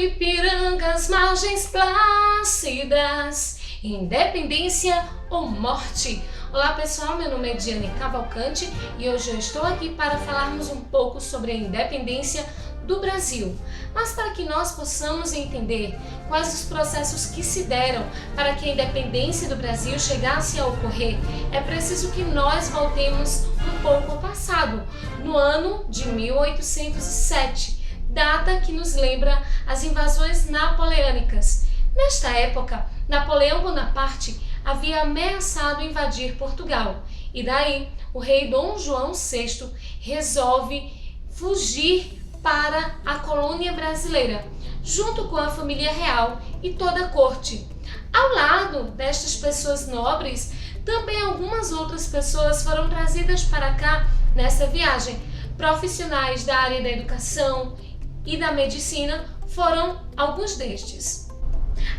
Ipirangas, margens plácidas, independência ou morte. Olá pessoal, meu nome é Diane Cavalcante e hoje eu estou aqui para falarmos um pouco sobre a independência do Brasil. Mas para que nós possamos entender quais os processos que se deram para que a independência do Brasil chegasse a ocorrer, é preciso que nós voltemos um pouco ao passado, no ano de 1807, data que nos lembra as invasões napoleônicas. Nesta época, Napoleão Bonaparte havia ameaçado invadir Portugal, e daí o rei Dom João VI resolve fugir para a colônia brasileira, junto com a família real e toda a corte. Ao lado destas pessoas nobres, também algumas outras pessoas foram trazidas para cá nessa viagem. Profissionais da área da educação e da medicina foram alguns destes.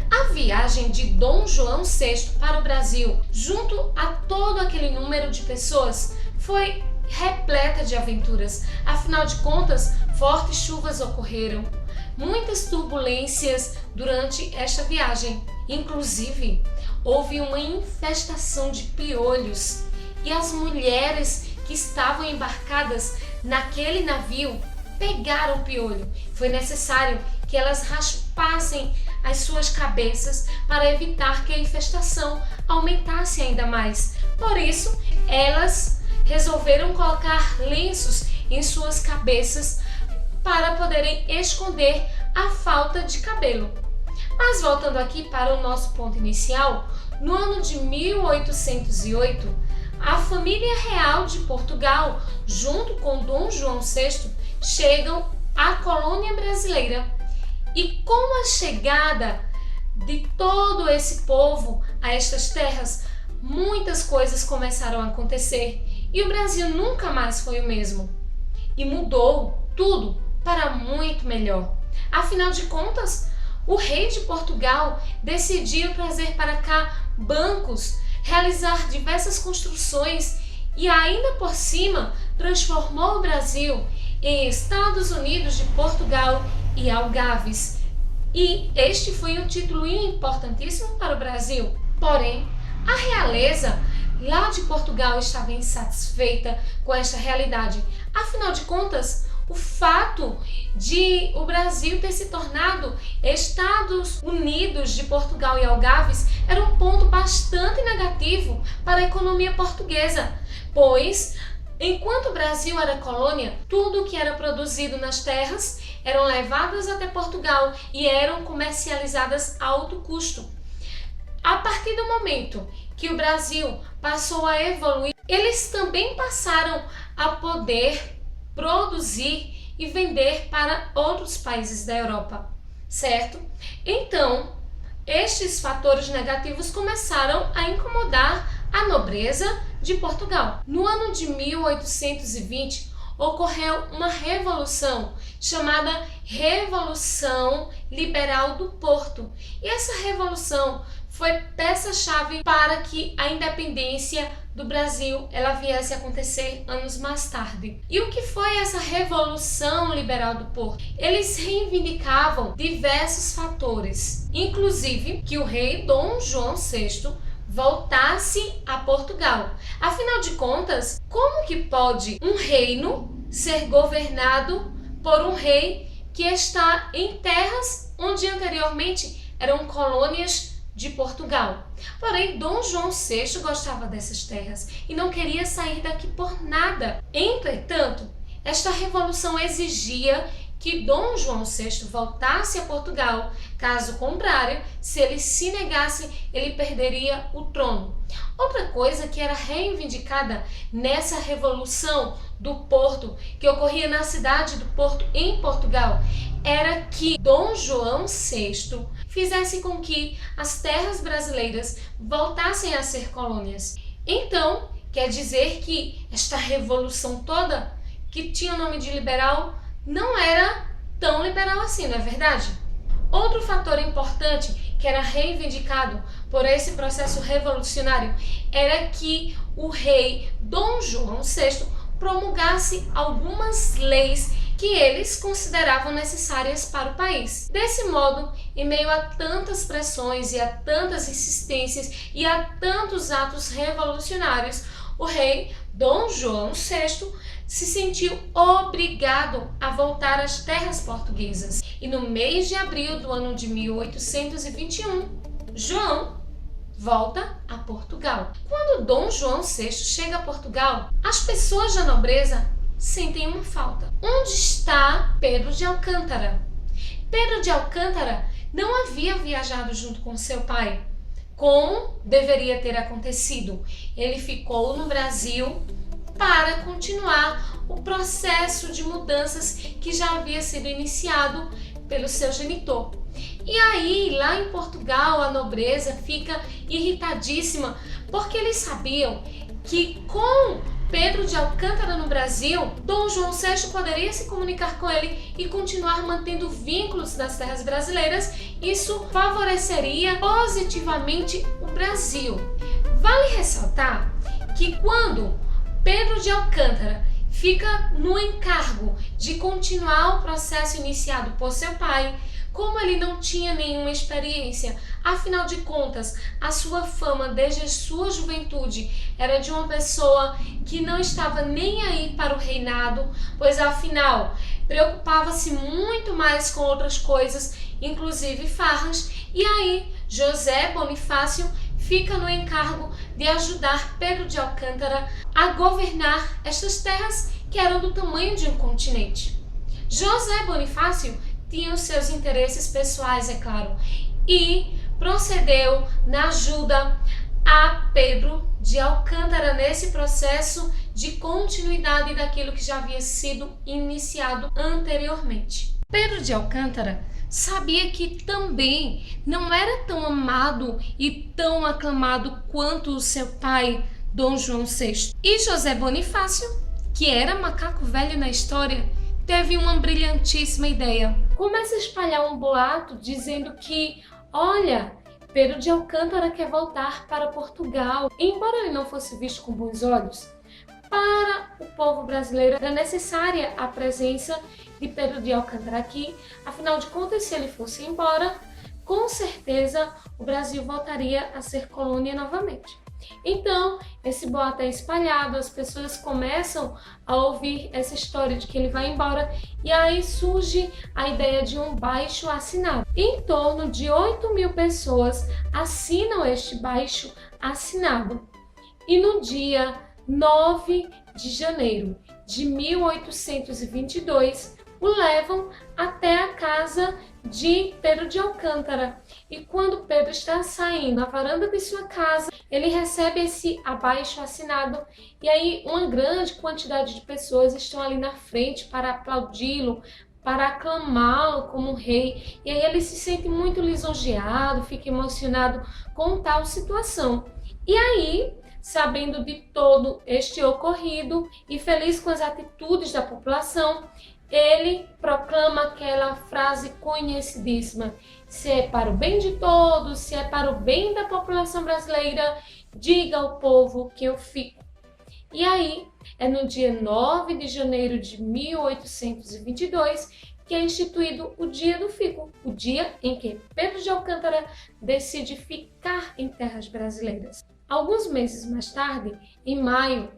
A viagem de Dom João VI para o Brasil, junto a todo aquele número de pessoas, foi repleta de aventuras. Afinal de contas, fortes chuvas ocorreram, muitas turbulências durante esta viagem. Inclusive, houve uma infestação de piolhos e as mulheres que estavam embarcadas naquele navio pegaram o piolho. Foi necessário que elas raspassem as suas cabeças para evitar que a infestação aumentasse ainda mais. Por isso, elas resolveram colocar lenços em suas cabeças para poderem esconder a falta de cabelo. Mas voltando aqui para o nosso ponto inicial, no ano de 1808, a família real de Portugal, junto com Dom João VI, chegam à colônia brasileira. E com a chegada de todo esse povo a estas terras, muitas coisas começaram a acontecer e o Brasil nunca mais foi o mesmo. E mudou tudo para muito melhor. Afinal de contas, o rei de Portugal decidiu trazer para cá bancos, realizar diversas construções e ainda por cima transformou o Brasil em Estados Unidos de Portugal e Algarves. E este foi um título importantíssimo para o Brasil. Porém, a realeza lá de Portugal estava insatisfeita com esta realidade. Afinal de contas, o fato de o Brasil ter se tornado Estados Unidos de Portugal e Algarves era um ponto bastante negativo para a economia portuguesa, pois enquanto o Brasil era colônia, tudo o que era produzido nas terras eram levadas até Portugal e eram comercializadas a alto custo. A partir do momento que o Brasil passou a evoluir, eles também passaram a poder produzir e vender para outros países da Europa, certo? Então, estes fatores negativos começaram a incomodar a nobreza de Portugal. No ano de 1820, ocorreu uma revolução chamada Revolução Liberal do Porto. E essa revolução foi peça-chave para que a independência do Brasil ela viesse a acontecer anos mais tarde. E o que foi essa Revolução Liberal do Porto? Eles reivindicavam diversos fatores, inclusive que o rei Dom João VI voltasse a Portugal. Afinal de contas, como que pode um reino ser governado por um rei que está em terras onde anteriormente eram colônias de Portugal? Porém, Dom João VI gostava dessas terras e não queria sair daqui por nada. Entretanto, esta revolução exigia que Dom João VI voltasse a Portugal. Caso contrário, se ele se negasse, ele perderia o trono. Outra coisa que era reivindicada nessa revolução do Porto, que ocorria na cidade do Porto, em Portugal, era que Dom João VI fizesse com que as terras brasileiras voltassem a ser colônias. Então, quer dizer que esta revolução toda, que tinha o nome de liberal, não era tão liberal assim, não é verdade? Outro fator importante que era reivindicado por esse processo revolucionário era que o rei Dom João VI promulgasse algumas leis que eles consideravam necessárias para o país. Desse modo, em meio a tantas pressões e a tantas insistências e a tantos atos revolucionários, o rei Dom João VI se sentiu obrigado a voltar às terras portuguesas. E no mês de abril do ano de 1821, João volta a Portugal. Quando Dom João VI chega a Portugal, as pessoas da nobreza sentem uma falta. Onde está Pedro de Alcântara? Pedro de Alcântara não havia viajado junto com seu pai, como deveria ter acontecido. Ele ficou no Brasil para continuar o processo de mudanças que já havia sido iniciado pelo seu genitor. E aí, lá em Portugal, a nobreza fica irritadíssima, porque eles sabiam que com Pedro de Alcântara no Brasil, Dom João VI poderia se comunicar com ele e continuar mantendo vínculos das terras brasileiras. Isso favoreceria positivamente o Brasil. Vale ressaltar que quando Pedro de Alcântara fica no encargo de continuar o processo iniciado por seu pai, como ele não tinha nenhuma experiência, afinal de contas, a sua fama desde a sua juventude era de uma pessoa que não estava nem aí para o reinado, pois afinal preocupava-se muito mais com outras coisas, inclusive farras, e aí José Bonifácio fica no encargo de ajudar Pedro de Alcântara a governar estas terras que eram do tamanho de um continente. José Bonifácio tinha os seus interesses pessoais, é claro, e procedeu na ajuda a Pedro de Alcântara nesse processo de continuidade daquilo que já havia sido iniciado anteriormente. Pedro de Alcântara sabia que também não era tão amado e tão aclamado quanto o seu pai, Dom João VI. E José Bonifácio, que era macaco velho na história, teve uma brilhantíssima ideia. Começa a espalhar um boato dizendo que, olha, Pedro de Alcântara quer voltar para Portugal. E, embora ele não fosse visto com bons olhos, para o povo brasileiro era necessária a presença de Pedro de Alcântara aqui. Afinal de contas, se ele fosse embora, com certeza o Brasil voltaria a ser colônia novamente. Então, esse boato é espalhado, as pessoas começam a ouvir essa história de que ele vai embora e aí surge a ideia de um baixo assinado. Em torno de 8.000 pessoas assinam este baixo assinado e no dia 9 de janeiro de 1822 o levam até a casa de Pedro de Alcântara. E quando Pedro está saindo na varanda de sua casa, ele recebe esse abaixo assinado e aí uma grande quantidade de pessoas estão ali na frente para aplaudi-lo, para aclamá-lo como rei. E aí ele se sente muito lisonjeado, fica emocionado com tal situação. E aí, sabendo de todo este ocorrido e feliz com as atitudes da população, ele proclama aquela frase conhecidíssima: se é para o bem de todos, se é para o bem da população brasileira, diga ao povo que eu fico. E aí, é no dia 9 de janeiro de 1822 que é instituído o Dia do Fico, o dia em que Pedro de Alcântara decide ficar em terras brasileiras. Alguns meses mais tarde, em maio,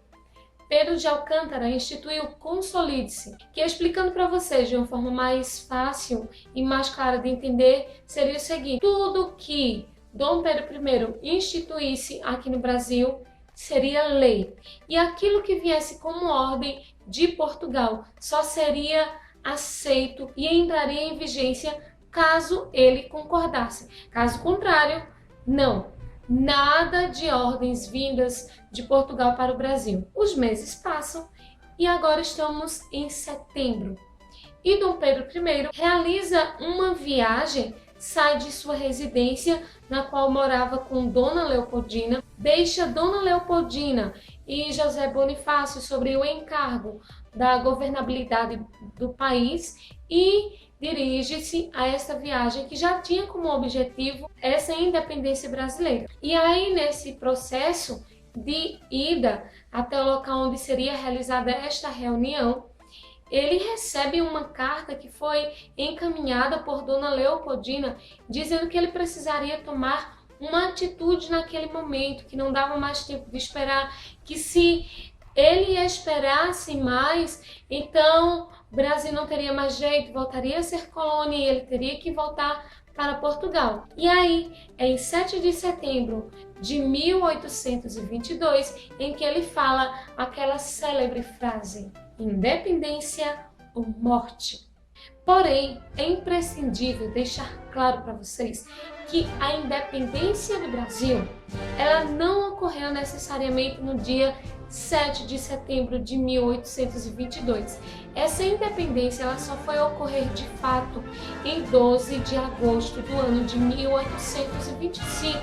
Pedro de Alcântara instituiu o Consolide-se, que explicando para vocês de uma forma mais fácil e mais clara de entender, seria o seguinte: tudo que Dom Pedro I instituísse aqui no Brasil seria lei, e aquilo que viesse como ordem de Portugal só seria aceito e entraria em vigência caso ele concordasse. Caso contrário, não. Nada de ordens vindas de Portugal para o Brasil. Os meses passam e agora estamos em setembro. E Dom Pedro I realiza uma viagem, sai de sua residência, na qual morava com Dona Leopoldina, deixa Dona Leopoldina e José Bonifácio sobre o encargo da governabilidade do país e dirige-se a essa viagem que já tinha como objetivo essa independência brasileira. E aí, nesse processo de ida até o local onde seria realizada esta reunião, ele recebe uma carta que foi encaminhada por Dona Leopoldina, dizendo que ele precisaria tomar uma atitude naquele momento, que não dava mais tempo de esperar, que se ele esperasse mais, então o Brasil não teria mais jeito, voltaria a ser colônia e ele teria que voltar para Portugal. E aí, é em 7 de setembro de 1822, em que ele fala aquela célebre frase: independência ou morte. Porém, é imprescindível deixar claro para vocês que a independência do Brasil, ela não ocorreu necessariamente no dia 7 de setembro de 1822. Essa independência ela só foi ocorrer de fato em 12 de agosto do ano de 1825,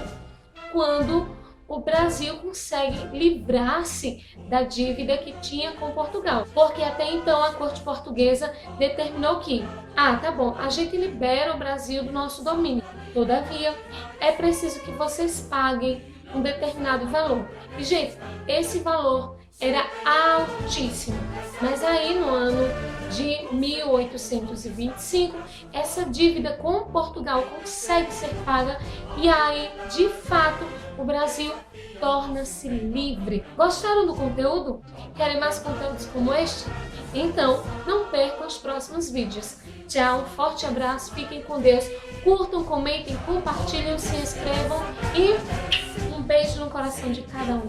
quando o Brasil consegue livrar-se da dívida que tinha com Portugal. Porque até então a corte portuguesa determinou que, tá bom, a gente libera o Brasil do nosso domínio. Todavia, é preciso que vocês paguem um determinado valor. E, gente, esse valor era altíssimo. Mas aí no ano de 1825, essa dívida com Portugal consegue ser paga e aí, de fato, o Brasil torna-se livre. Gostaram do conteúdo? Querem mais conteúdos como este? Então, não percam os próximos vídeos. Tchau, um forte abraço, fiquem com Deus, curtam, comentem, compartilhem, se inscrevam e um beijo no coração de cada um.